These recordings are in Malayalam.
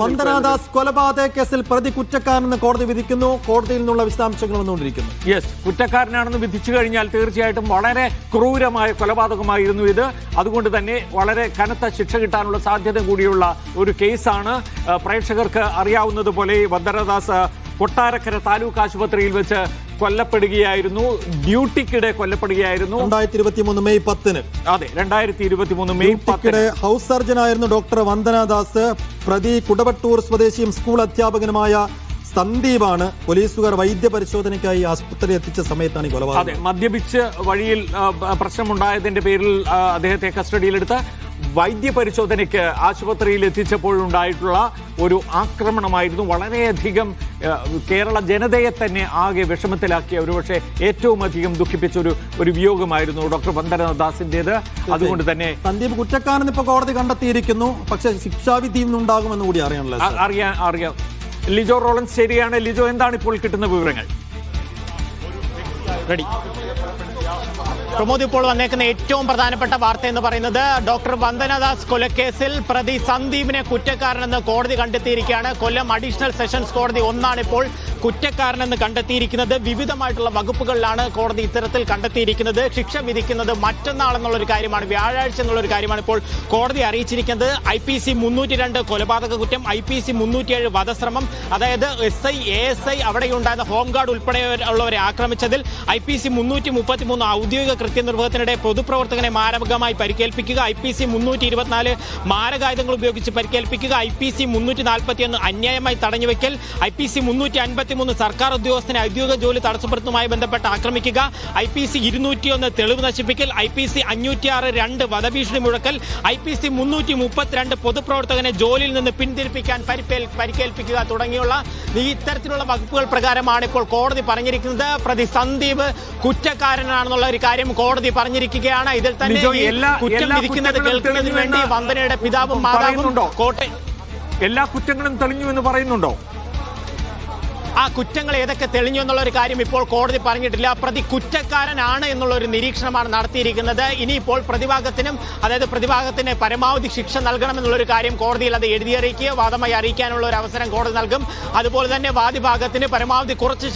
വന്ദനാദാസ് കൊലപാതക കേസിൽ പ്രതി കുറ്റക്കാരനെന്ന് കോടതി വിധിക്കുന്നു. കോടതിയിൽ നിന്നുള്ള വിശദാംശങ്ങൾ വന്നുകൊണ്ടിരിക്കുന്നു. കുറ്റക്കാരനാണെന്ന് വിധിച്ചു കഴിഞ്ഞാൽ തീർച്ചയായിട്ടും വളരെ ക്രൂരമായ കൊലപാതകമായിരുന്നു ഇത്. അതുകൊണ്ട് തന്നെ വളരെ കനത്ത ശിക്ഷ കിട്ടാനുള്ള സാധ്യത കൂടിയുള്ള ഒരു കേസാണ്. പ്രേക്ഷകർക്ക് അറിയാവുന്നതുപോലെ വന്ദനാദാസ് കൊട്ടാരക്കര താലൂക്ക് ആശുപത്രിയിൽ വെച്ച് കൊല്ലപ്പെടുകയായിരുന്നു. ഡ്യൂട്ടിക്കിടെ കൊല്ലപ്പെടുകയായിരുന്നു 2023 മെയ് 10. അതെ, 2023 മെയ് 10 ഹൗസ് സർജനായിരുന്നു ഡോക്ടർ വന്ദനാദാസ്. പ്രതി കുടവട്ടൂർ സ്വദേശിയും സ്കൂൾ അധ്യാപകനുമായ സന്ദീപാണ്. പോലീസുകാർ വൈദ്യപരിശോധനയ്ക്കായി ആശുപത്രി എത്തിച്ച സമയത്താണ് ഈ കൊലപാതകം. അതെ, മദ്യപിച്ച് വഴിയിൽ പ്രശ്നമുണ്ടായതിന്റെ പേരിൽ അദ്ദേഹത്തെ കസ്റ്റഡിയിലെടുത്ത് വൈദ്യപരിശോധനയ്ക്ക് ആശുപത്രിയിൽ എത്തിച്ചപ്പോഴുണ്ടായിട്ടുള്ള ഒരു ആക്രമണമായിരുന്നു. വളരെയധികം കേരള ജനതയെ തന്നെ ആകെ വിഷമത്തിലാക്കിയ, ഒരുപക്ഷെ ഏറ്റവും അധികം ദുഃഖിപ്പിച്ച ഒരു വിയോഗമായിരുന്നു ഡോക്ടർ വന്ദനാദാസിന്റേത്. അതുകൊണ്ട് തന്നെ സന്ദീപ് കുറ്റക്കാരൻ ഇപ്പോൾ കോടതി കണ്ടെത്തിയിരിക്കുന്നു. പക്ഷേ ശിക്ഷാവിധി ഉണ്ടാകുമെന്ന് കൂടി അറിയാം. ലിജോ റോളൻസ് ശരിയാണ്. ലിജോ, എന്താണ് ഇപ്പോൾ കിട്ടുന്ന വിവരങ്ങൾ? റെഡി പ്രമോദ്, ഇപ്പോൾ വന്നേക്കുന്ന ഏറ്റവും പ്രധാനപ്പെട്ട വാർത്ത എന്ന് പറയുന്നത് ഡോക്ടർ വന്ദനാദാസ് കൊലക്കേസിൽ പ്രതി സന്ദീപിനെ കുറ്റക്കാരനെന്ന് കോടതി കണ്ടെത്തിയിരിക്കുകയാണ്. കൊല്ലം അഡീഷണൽ സെഷൻസ് കോടതി 1 ഇപ്പോൾ കുറ്റക്കാരനെന്ന് കണ്ടെത്തിയിരിക്കുന്നത്. വിവിധമായിട്ടുള്ള വകുപ്പുകളിലാണ് കോടതി ഇത്തരത്തിൽ കണ്ടെത്തിയിരിക്കുന്നത്. ശിക്ഷ വിധിക്കുന്നത് മറ്റന്നാളെന്നുള്ളൊരു കാര്യമാണ്, വ്യാഴാഴ്ച എന്നുള്ളൊരു കാര്യമാണ് ഇപ്പോൾ കോടതി അറിയിച്ചിരിക്കുന്നത്. IPC 302 കൊലപാതക കുറ്റം, IPC 307 വധശ്രമം, അതായത് SI ASI അവിടെയുണ്ടായിരുന്ന ഹോംഗാർഡ് ഉൾപ്പെടെയുള്ളവരെ ആക്രമിച്ചതിൽ, IPC 333 ഔദ്യോഗിക കൃത്യനിർവഹണത്തിനിടെ പൊതുപ്രവർത്തകനെ മാരകമായി പരിക്കേൽപ്പിക്കുക, IPC 324 മാരകായുധങ്ങൾ ഉപയോഗിച്ച് പരിക്കേൽപ്പിക്കുക, IPC 341 അന്യായമായി തടഞ്ഞുവെക്കൽ, IPC 353 സർക്കാർ ഉദ്യോഗസ്ഥനെ ഔദ്യോഗിക ജോലി തടസ്സപ്പെടുത്തുന്നതുമായി ബന്ധപ്പെട്ട് ആക്രമിക്കുക, IPC 201 തെളിവ് നശിപ്പിക്കൽ, IPC 506 2 വധഭീഷണി മുഴക്കൽ, IPC 332 പൊതുപ്രവർത്തകനെ ജോലിയിൽ നിന്ന് പിന്തിരിപ്പിക്കാൻ പരിക്കേൽപ്പിക്കുക തുടങ്ങിയുള്ള ഇത്തരത്തിലുള്ള വകുപ്പുകൾ പ്രകാരമാണ് ഇപ്പോൾ കോടതി പറഞ്ഞിരിക്കുന്നത്. പ്രതി സന്ദീപ് കുറ്റക്കാരനാണെന്നുള്ള ഒരു കാര്യം കോടതി പറഞ്ഞിരിക്കുകയാണ്. ഇതിൽ തന്നെ കുറ്റം വിധിക്കുന്നത് കേൾക്കുന്നതിന് വേണ്ടി വന്ദനയുടെ പിതാവും മാതാവും കോട്ടയം എല്ലാ കുറ്റങ്ങളും തെളിഞ്ഞു എന്ന് പറയുന്നുണ്ടോ? ആ കുറ്റങ്ങൾ ഏതൊക്കെ തെളിഞ്ഞു എന്നുള്ള ഒരു കാര്യം ഇപ്പോൾ കോടതി പറഞ്ഞിട്ടില്ല. പ്രതി കുറ്റക്കാരനാണ് എന്നുള്ള ഒരു നിരീക്ഷണമാണ് നടത്തിയിരിക്കുന്നത്. ഇനിയിപ്പോൾ പ്രതിഭാഗത്തിന് പരമാവധി ശിക്ഷ നൽകണമെന്നുള്ളൊരു കാര്യം കോടതിയിൽ അത് എഴുതി അറിയിക്കുക, വാദമായി അറിയിക്കാനുള്ള ഒരു അവസരം കോടതി നൽകും. അതുപോലെ തന്നെ വാദിഭാഗത്തിന് പരമാവധി കുറച്ച്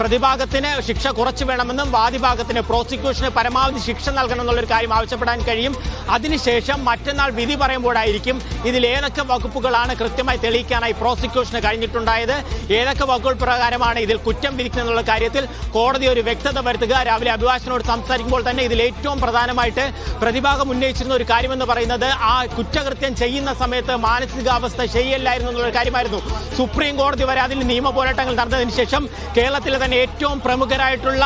പ്രതിഭാഗത്തിന് ശിക്ഷ കുറച്ച് വേണമെന്നും വാദിഭാഗത്തിന് പ്രോസിക്യൂഷന് പരമാവധി ശിക്ഷ നൽകണം എന്നുള്ളൊരു കാര്യം ആവശ്യപ്പെടാൻ കഴിയും. അതിനുശേഷം മറ്റന്നാൾ വിധി പറയുമ്പോഴായിരിക്കും ഇതിൽ ഏതൊക്കെ വകുപ്പുകളാണ് കൃത്യമായി തെളിയിക്കാനായി പ്രോസിക്യൂഷന് കഴിഞ്ഞിട്ടുണ്ടായത്, ഏതൊക്കെ വകുപ്പുകൾ പ്രകാരമാണ് ഇതിൽ കുറ്റം വിധിക്കുന്നുള്ള കാര്യത്തിൽ കോടതി ഒരു വ്യക്തത വരുത്തുക. രാവിലെ അഭിഭാഷകനോട് സംസാരിക്കുമ്പോൾ തന്നെ ഇതിൽ ഏറ്റവും പ്രധാനമായിട്ട് പ്രതിഭാഗം ഉന്നയിച്ചിരുന്ന ഒരു കാര്യമെന്ന് പറയുന്നത് ആ കുറ്റകൃത്യം ചെയ്യുന്ന സമയത്ത് മാനസികാവസ്ഥ ശരിയല്ലായിരുന്നു എന്നുള്ള കാര്യമായിരുന്നു. സുപ്രീം കോടതി വരെ അതിൽ നിയമ പോരാട്ടങ്ങൾ നടന്നതിന് ശേഷം കേരളത്തിലെ തന്നെ ഏറ്റവും പ്രമുഖരായിട്ടുള്ള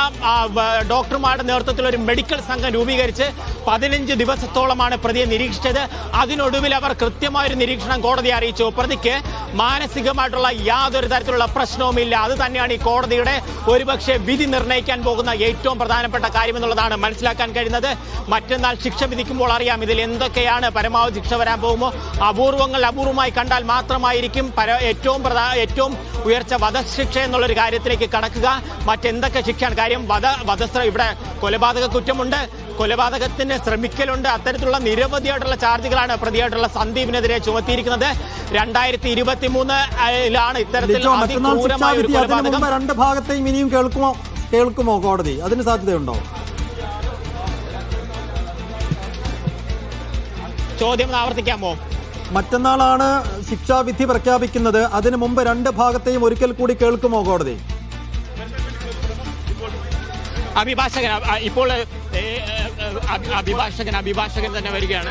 ഡോക്ടർമാരുടെ നേതൃത്വത്തിൽ ഒരു മെഡിക്കൽ സംഘം രൂപീകരിച്ച് 15 ദിവസത്തോളമാണ് പ്രതിയെ നിരീക്ഷിച്ചത്. അതിനൊടുവിൽ അവർ കൃത്യമായൊരു നിരീക്ഷണം കോടതിയെ അറിയിച്ചു. പ്രതിക്ക് മാനസികമായിട്ടുള്ള യാതൊരു തരത്തിലുള്ള പ്രശ്നവുമില്ല. അത് തന്നെയാണ് ഈ കോടതിയുടെ ഒരുപക്ഷെ വിധി നിർണ്ണയിക്കാൻ പോകുന്ന ഏറ്റവും പ്രധാനപ്പെട്ട കാര്യം എന്നുള്ളതാണ് മനസ്സിലാക്കാൻ കഴിയുന്നത്. മറ്റന്നാൾ ശിക്ഷ വിധിക്കുമ്പോൾ അറിയാം ഇതിൽ എന്തൊക്കെയാണ് പരമാവധി ശിക്ഷ വരാൻ പോകുമോ. അപൂർവമായി കണ്ടാൽ മാത്രമായിരിക്കും ഏറ്റവും ഉയർച്ച വധശിക്ഷ എന്നുള്ളൊരു കാര്യത്തിലേക്ക് കടക്കുക. മറ്റെന്തൊക്കെ ശിക്ഷയാണ് കാര്യം? ഇവിടെ കൊലപാതക കുറ്റമുണ്ട്, കൊലപാതകത്തിന് ശ്രമിക്കലുണ്ട്. അത്തരത്തിലുള്ള നിരവധിയായിട്ടുള്ള ചാർജുകളാണ് പ്രതിയായിട്ടുള്ള സന്ദീപിനെതിരെ ചുമത്തിയിരിക്കുന്നത്. 2023 ഇത്തരത്തിൽ അതിക്രൂരമായ ഒരു കൊലപാതകം. 2 ഭാഗത്തെയും ഇനിയും കേൾക്കുമോ കോടതി? അതിന് സാധ്യതയുണ്ടോ? ചോദ്യം ആവർത്തിക്കാമോ? മറ്റന്നാളാണ് ശിക്ഷാവിധി പ്രഖ്യാപിക്കുന്നത്. അതിനു മുമ്പ് 2 ഭാഗത്തെയും ഒരിക്കൽ കൂടി കേൾക്കുമോ കോടതി? അഭിഭാഷകൻ തന്നെ വരികയാണ്.